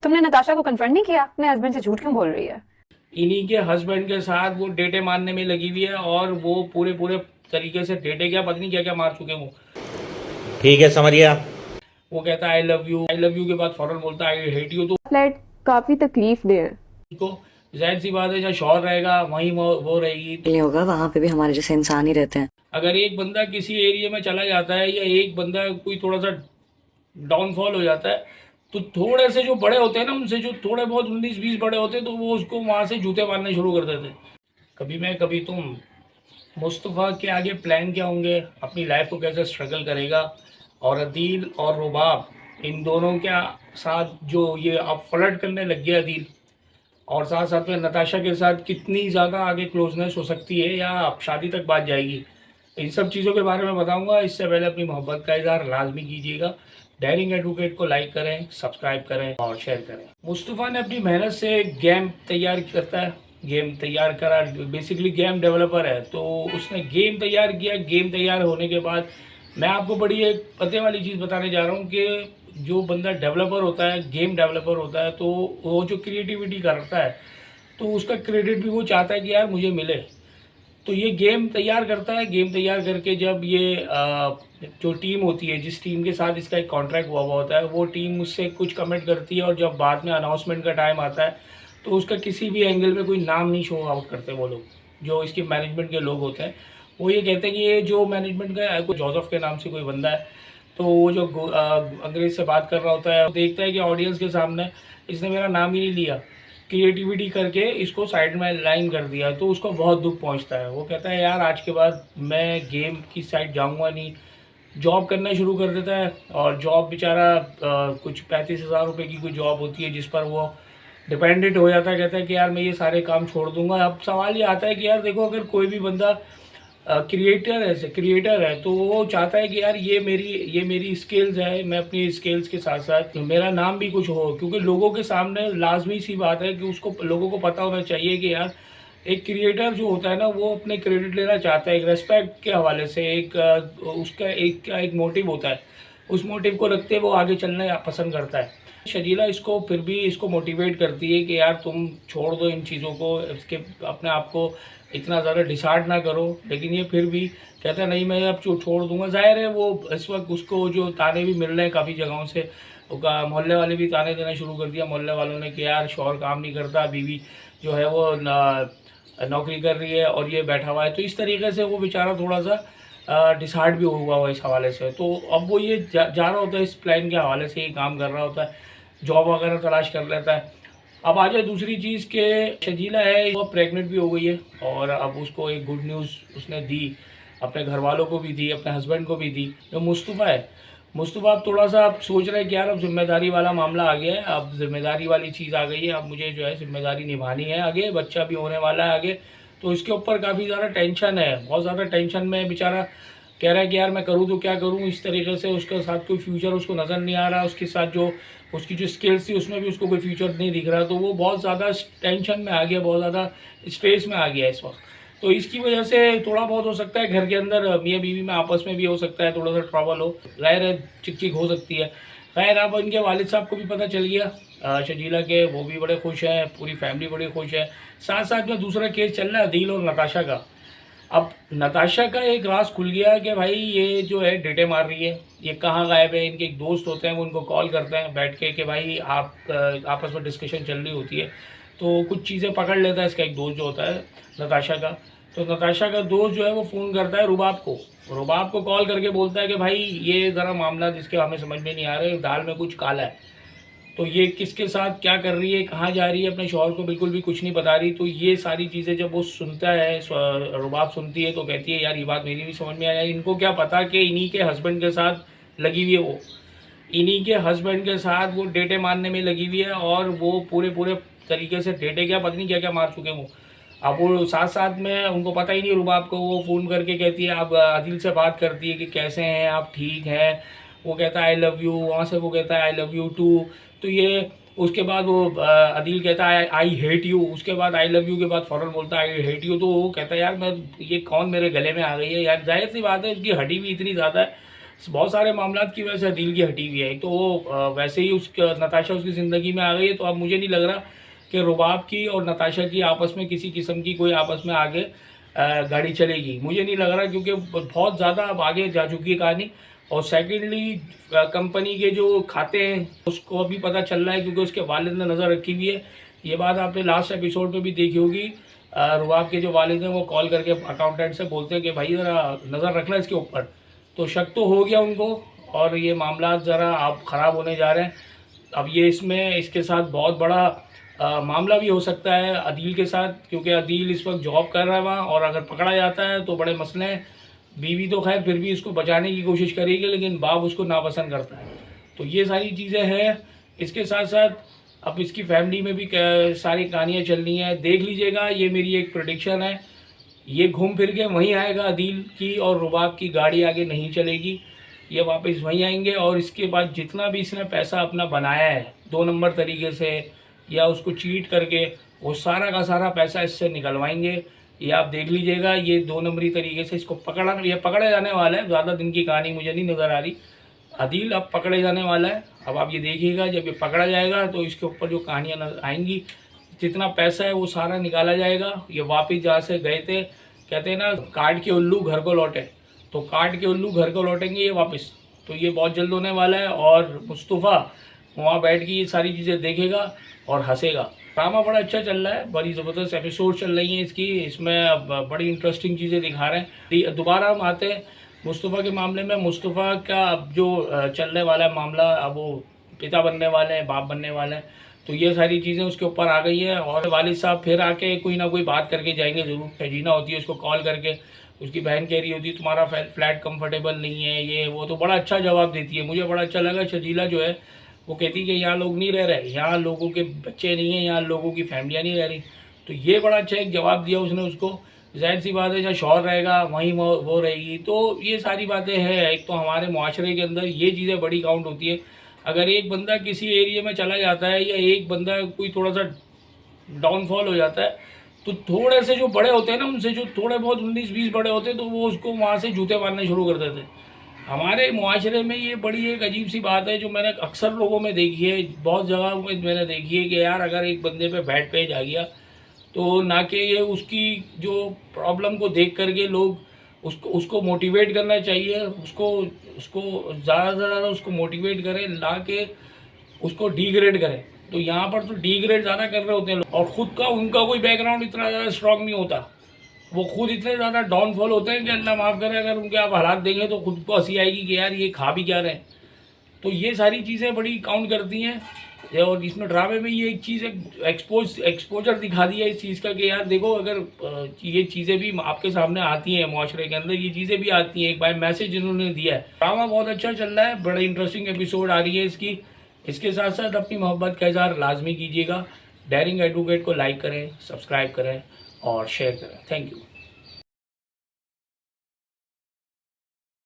तुमने नताशा को कन्फर्म नहीं किया? अपने हस्बैंड से झूठ क्यों बोल रही है? इन्हीं के हस्बैंड के साथ वो डेटे मारने में लगी हुई है, और वो पूरे पूरे तरीके से डेटे क्या पता नहीं क्या क्या मार चुके हैं वो। ठीक है, समझ गया। वो कहता है आई लव यू के बाद फौरन बोलता है आई हेट यू। तो फ्लैट काफी तकलीफ दे है। उसको जाहिर सी बात है, जहाँ शौहर रहेगा वहीं वो रहेगी। तो नहीं होगा, वहां पे भी हमारे जैसे इंसान ही रहते हैं। अगर एक बंदा किसी एरिया में चला जाता है या एक बंदा कोई थोड़ा सा डाउनफॉल हो जाता है, तो थोड़े से जो बड़े होते हैं ना, उनसे जो थोड़े बहुत 19-20 बड़े होते हैं, तो वो उसको वहाँ से जूते मारने शुरू कर देते हैं। कभी मैं कभी तुम। मुस्तफ़ा के आगे प्लान क्या होंगे, अपनी लाइफ को कैसे स्ट्रगल करेगा, और अदील और रुबाब, इन दोनों के साथ जो ये अब फ्लर्ट करने लग गया अदील, और साथ साथ में नताशा के साथ कितनी ज़्यादा आगे क्लोजनेस हो सकती है या अब शादी तक बात जाएगी, इन सब चीज़ों के बारे में बताऊंगा। इससे पहले अपनी मोहब्बत का इजहार लाजमी कीजिएगा। डेयरिंग एडवोकेट को लाइक करें, सब्सक्राइब करें और शेयर करें। मुस्तफ़ा ने अपनी मेहनत से गेम तैयार करता है, गेम तैयार करा, बेसिकली गेम डेवलपर है, तो उसने गेम तैयार किया। गेम तैयार होने के बाद मैं आपको बड़ी एक पते वाली चीज़ बताने जा रहा हूँ कि जो बंदा डेवलपर होता है, गेम डेवलपर होता है, तो वो जो क्रिएटिविटी करता है, तो उसका क्रेडिट भी वो चाहता है कि यार मुझे मिले। तो ये गेम तैयार करता है। गेम तैयार करके जब ये जो टीम होती है, जिस टीम के साथ इसका एक कॉन्ट्रैक्ट हुआ हुआ होता है, वो टीम उससे कुछ कमिट करती है, और जब बाद में अनाउंसमेंट का टाइम आता है, तो उसका किसी भी एंगल पे कोई नाम नहीं शो आउट करते वो लोग, जो इसके मैनेजमेंट के लोग होते हैं। वो ये कहते हैं कि ये जो मैनेजमेंट का है, कोई जोसेफ के नाम से कोई बंदा है, तो वो जो अंग्रेज से बात कर रहा होता है, वो देखता है कि ऑडियंस के सामने इसने मेरा नाम ही नहीं लिया, क्रिएटिविटी करके इसको साइड में लाइन कर दिया, तो उसको बहुत दुख पहुंचता है। वो कहता है यार आज के बाद मैं गेम की साइड जाऊंगा नहीं, जॉब करना शुरू कर देता है। और जॉब बेचारा कुछ 35,000 रुपये की कोई जॉब होती है जिस पर वो डिपेंडेंट हो जाता है। कहता है कि यार मैं ये सारे काम छोड़ दूंगा। अब सवाल ये आता है कि यार देखो, अगर कोई भी बंदा क्रिएटर है, तो वो चाहता है कि यार ये मेरी स्किल्स है, मैं अपनी स्किल्स के साथ साथ मेरा नाम भी कुछ हो, क्योंकि लोगों के सामने लाजमी सी बात है कि उसको, लोगों को पता होना चाहिए कि यार एक क्रिएटर जो होता है ना, वो अपने क्रेडिट लेना चाहता है, एक रेस्पेक्ट के हवाले से, एक उसका एक मोटिव होता है, उस मोटिव को रखते हुए वो आगे चलना पसंद करता है। शजीला इसको फिर भी इसको मोटिवेट करती है कि यार तुम छोड़ दो इन चीज़ों को, इसके अपने आप को इतना ज़्यादा डिसार्ड ना करो। लेकिन ये फिर भी कहता है नहीं, मैं अब छोड़ दूंगा। जाहिर है वो इस वक्त उसको जो ताने भी मिल रहे हैं काफ़ी जगहों से, मोहल्ले वाले भी ताने देना शुरू कर दिया मोहल्ले वालों ने कि यार शौहर काम नहीं करता, बीवी जो है वो नौकरी कर रही है और ये बैठा हुआ है। तो इस तरीके से वो बेचारा थोड़ा सा डिसहार्ट भी हुआ हुआ इस हवाले से। तो अब वो ये जा रहा होता है, इस प्लान के हवाले से ये काम कर रहा होता है, जॉब वगैरह तलाश कर लेता है। अब आ जाए दूसरी चीज़ के, शजीला है वो प्रेग्नेंट भी हो गई है, और अब उसको एक गुड न्यूज़ उसने दी, अपने घर वालों को भी दी, अपने हस्बैंड को भी दी। जो मुस्तफ़ा है, मुस्तफ़ा अब थोड़ा सा अब सोच रहे हैं कि यार अब जिम्मेदारी वाला मामला आ गया है, अब जिम्मेदारी वाली चीज़ आ गई है, अब मुझे जो है जिम्मेदारी निभानी है, आगे बच्चा भी होने वाला है आगे। तो इसके ऊपर काफ़ी ज़्यादा टेंशन है, बहुत ज़्यादा टेंशन में बेचारा कह रहा है कि यार मैं करूँ तो क्या करूँ। इस तरीके से उसके साथ कोई फ्यूचर उसको नज़र नहीं आ रहा, उसके साथ जो उसकी जो स्किल्स थी उसमें भी उसको कोई फ्यूचर नहीं दिख रहा। तो वो बहुत ज़्यादा टेंशन में आ गया, बहुत ज़्यादा स्ट्रेस में आ गया इस वक्त। तो इसकी वजह से थोड़ा बहुत हो सकता है घर के अंदर मियाँ बीवी में आपस में भी हो सकता है थोड़ा सा ट्रबल हो, जाहिर है चिक चिक हो सकती है। खैर अब इनके वालिद साहब को भी पता चल गया शजीला के, वो भी बड़े खुश हैं, पूरी फैमिली बड़ी खुश है। साथ साथ में दूसरा केस चल रहा है अदील और नताशा का। अब नताशा का एक राज खुल गया कि भाई ये जो है डेटे मार रही है, ये कहाँ गायब है। इनके एक दोस्त होते हैं, वो उनको कॉल करते हैं बैठ के कि भाई आप आपस में डिस्कशन चल रही होती है, तो कुछ चीज़ें पकड़ लेता है इसका एक दोस्त जो होता है नताशा का। तो नताशा का दोस्त जो है वो फ़ोन करता है रुबाब को कॉल करके बोलता है कि भाई ये ज़रा मामला जिसके हमें समझ में नहीं आ रहे, दाल में कुछ काला है, तो ये किसके साथ क्या कर रही है, कहाँ जा रही है, अपने शौहर को बिल्कुल भी कुछ नहीं बता रही। तो ये सारी चीज़ें जब वो सुनता है, रुबाब सुनती है, तो कहती है यार ये बात मेरी भी समझ में आया। इनको क्या पता कि इन्हीं के हस्बैंड के साथ लगी हुई है, वो इन्हीं के हस्बैंड के साथ वो डेटे मारने में लगी हुई है, और वो पूरे पूरे तरीके से डेटे क्या पता नहीं क्या क्या मार चुके हैं वो। अब वो साथ साथ में उनको पता ही नहीं, रुबाब को वो फ़ोन करके कहती है, अब आदिल से बात करती है कि कैसे हैं आप, ठीक हैं। वो कहता है आई लव यू, वहाँ से वो कहता है आई लव यू टू। तो ये उसके बाद वो अदील कहता है आई हेट यू, उसके बाद आई लव यू के बाद फ़ौरन बोलता है आई हेट यू। तो वो कहता है यार मैं, ये कौन मेरे गले में आ गई है यार। जाहिर सी बात है उसकी हड्डी भी इतनी ज़्यादा है, बहुत सारे मामला की वजह से अदील की हटी हुई है। एक तो वो वैसे ही नताशा उसकी ज़िंदगी में आ गई है, तो अब मुझे नहीं लग रहा कि रुबाब की और नताशा की आपस में किसी किस्म की कोई आपस में आगे गाड़ी चलेगी, मुझे नहीं लग रहा, क्योंकि बहुत ज़्यादा अब आगे जा चुकी है कहानी। और सेकेंडली कंपनी के जो खाते हैं उसको अभी पता चल रहा है, क्योंकि उसके वालिद ने नज़र रखी हुई है। ये बात आपने लास्ट एपिसोड पे भी देखी होगी। रुबाब के जो वालिद हैं वो कॉल करके अकाउंटेंट से बोलते हैं कि भाई ज़रा नज़र रखना इसके ऊपर। तो शक तो हो गया उनको, और ये मामला ज़रा अब ख़राब होने जा रहे हैं। अब ये इसके साथ बहुत बड़ा मामला भी हो सकता है अदील के साथ, क्योंकि अदील इस वक्त जॉब कर रहा है वहाँ, और अगर पकड़ा जाता है तो बड़े मसले हैं। बीवी तो खैर फिर भी इसको बचाने की कोशिश करेगी, लेकिन बाप उसको नापसंद करता है। तो ये सारी चीज़ें हैं। इसके साथ साथ अब इसकी फैमिली में भी सारी कहानियाँ चल रही हैं। देख लीजिएगा, ये मेरी एक प्रेडिक्शन है, ये घूम फिर के वहीं आएगा। अदील की और रुबाब की गाड़ी आगे नहीं चलेगी, ये वापस वहीं आएंगे। और इसके बाद जितना भी इसने पैसा अपना बनाया है 2 नंबर तरीके से या उसको चीट करके, वो सारा का सारा पैसा इससे निकलवाएंगे। ये आप देख लीजिएगा, ये 2 नंबरी तरीके से इसको पकड़े जाने वाला है। ज़्यादा दिन की कहानी मुझे नहीं नज़र आ रही। अदील अब पकड़े जाने वाला है। अब आप ये देखिएगा, जब ये पकड़ा जाएगा तो इसके ऊपर जो कहानियाँ आएंगी, जितना पैसा है वो सारा निकाला जाएगा। ये वापस जहाँ से गए थे, कहते हैं ना काट के उल्लू घर को लौटे, तो काट के उल्लू घर को लौटेंगे ये वापस। तो ये बहुत जल्द होने वाला है। और मुस्तफ़ा वहाँ बैठ के ये सारी चीज़ें देखेगा और हंसेगा। ड्रामा बड़ा अच्छा चल रहा है, बड़ी ज़बरदस्त एपिसोड चल रही हैं इसकी। इसमें अब बड़ी इंटरेस्टिंग चीज़ें दिखा रहे हैं। दोबारा हम आते हैं मुस्तफ़ा के मामले में। मुस्तफ़ा का अब जो चलने वाला है मामला, अब वो पिता बनने वाले हैं, बाप बनने वाले हैं, तो ये सारी चीज़ें उसके ऊपर आ गई है। और वालिद साहब फिर आके कोई ना कोई बात करके जाएंगे ज़रूर। शजीना होती है उसको कॉल करके, उसकी बहन कह रही होती है तुम्हारा फ्लैट कंफर्टेबल नहीं है, ये वो, तो बड़ा अच्छा जवाब देती है। मुझे बड़ा अच्छा लगा। शजीला जो है वो कहती है कि यहाँ लोग नहीं रह रहे, यहाँ लोगों के बच्चे नहीं हैं, यहाँ लोगों की फैमिलियाँ नहीं रह रही। तो ये बड़ा अच्छा एक जवाब दिया उसने उसको। ज़ाहिर सी बात है, जहाँ शौहर रहेगा वहीं वो रहेगी। तो ये सारी बातें हैं। एक तो हमारे मुआशरे के अंदर ये चीज़ें बड़ी काउंट होती है। अगर एक बंदा किसी एरिया में चला जाता है, या एक बंदा कोई थोड़ा सा डाउनफॉल हो जाता है, तो थोड़े से जो बड़े होते हैं ना, उनसे जो थोड़े बहुत 19-20 बड़े होते हैं, तो वो उसको वहाँ से जूते मारने शुरू कर देते हैं। हमारे मुआशरे में ये बड़ी एक अजीब सी बात है, जो मैंने अक्सर लोगों में देखी है, बहुत जगह में मैंने देखी है, कि यार अगर एक बंदे पे बैड पेज आ गया, तो ना कि ये उसकी जो प्रॉब्लम को देख करके लोग उसको मोटिवेट करना चाहिए, उसको ज़्यादा से ज़्यादा उसको मोटिवेट करें, ना कि उसको डिग्रेड करें। तो यहाँ पर तो डिग्रेड ज़्यादा कर रहे होते हैं लोग, और ख़ुद का उनका कोई बैकग्राउंड इतना ज़्यादा स्ट्रॉन्ग नहीं होता। वो खुद इतने ज़्यादा डाउनफॉल होते हैं कि अल्लाह माफ़ करे, अगर उनके आप हालात देंगे तो खुद को हंसी आएगी कि यार ये खा भी क्या रहे हैं। तो ये सारी चीज़ें बड़ी काउंट करती हैं। और इसमें ड्रामे में ये एक चीज़ एक्सपोजर दिखा दिया इस चीज़ का, कि यार देखो, अगर ये चीज़ें भी आपके सामने आती हैं, मुआशरे के अंदर ये चीज़ें भी आती हैं, एक बार मैसेज इन्होंने दिया है। ड्रामा बहुत अच्छा चल रहा है, बड़ा इंटरेस्टिंग एपिसोड आ रही है इसकी। इसके साथ साथ अपनी मोहब्बत का इज़हार लाजमी कीजिएगा। डेयरिंग एडवोकेट को लाइक करें, सब्सक्राइब करें और शेयर करें। Thank you.